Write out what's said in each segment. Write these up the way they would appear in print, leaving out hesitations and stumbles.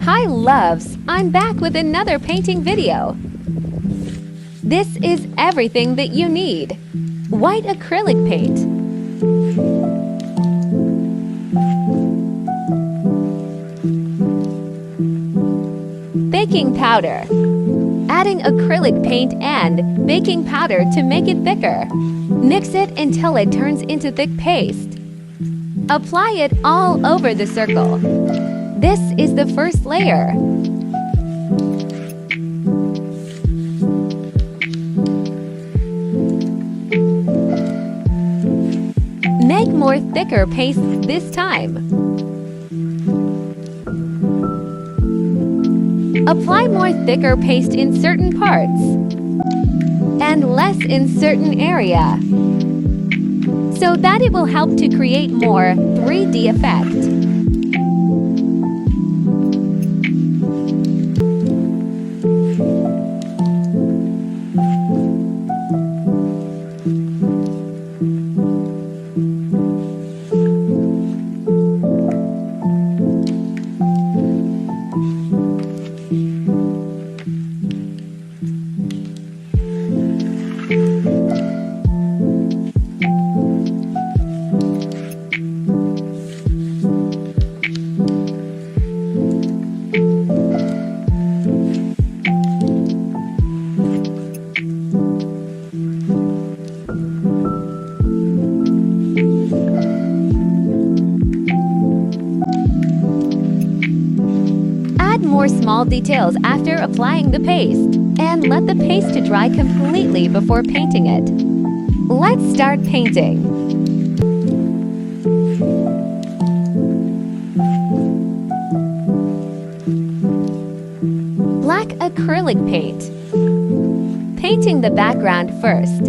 Hi loves, I'm back with another painting video. This is everything that you need. White acrylic paint, baking powder. Adding acrylic paint and baking powder to make it thicker. Mix it until it turns into thick paste. Apply it all over the circle. This is the first layer. Make more thicker paste this time. Apply more thicker paste in certain parts and less in certain area so that it will help to create more 3D effect. More small details after applying the paste, and let the paste to dry completely before painting it. Let's start painting. Black acrylic paint. Painting the background first.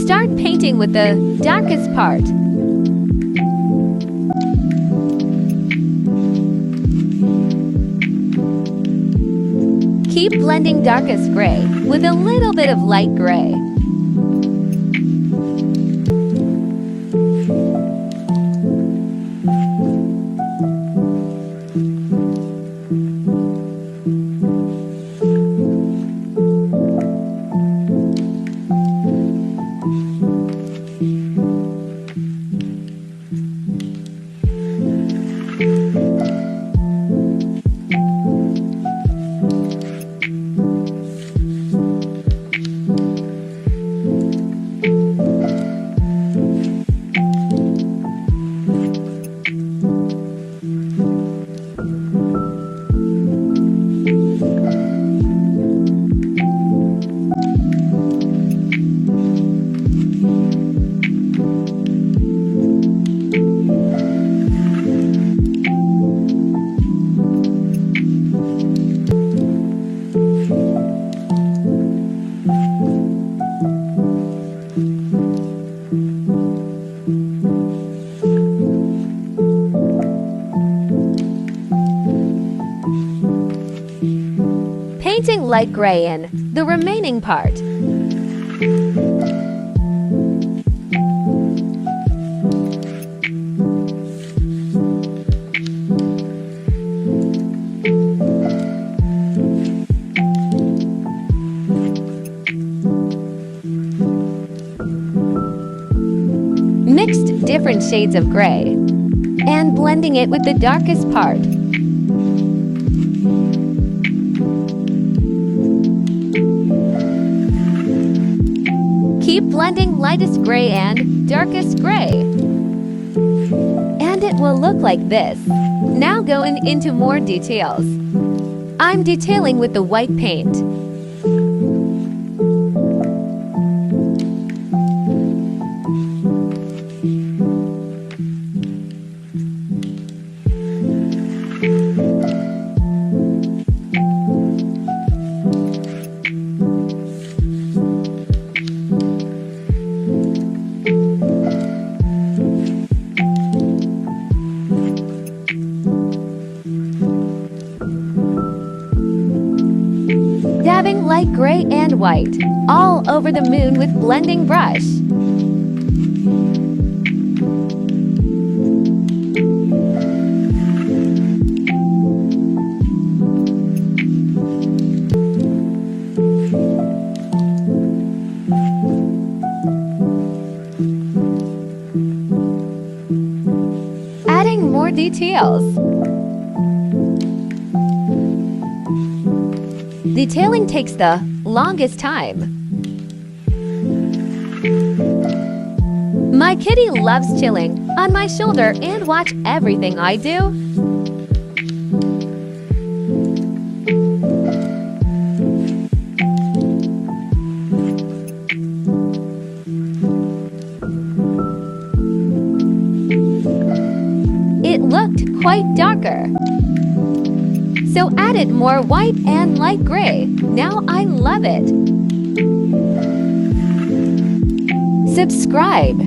Start painting with the darkest part. Keep blending darkest gray with a little bit of light gray. Painting light gray in the remaining part. Mixed different shades of gray and blending it with the darkest part. Keep blending lightest gray and darkest gray. And it will look like this. Now going into more details. I'm detailing with the white paint. dabbing light gray and white all over the moon with blending brush. Adding more details. Detailing takes the longest time. My kitty loves chilling on my shoulder and watch everything I do. It looked quite darker, so added more white and light gray. Now I love it. Subscribe.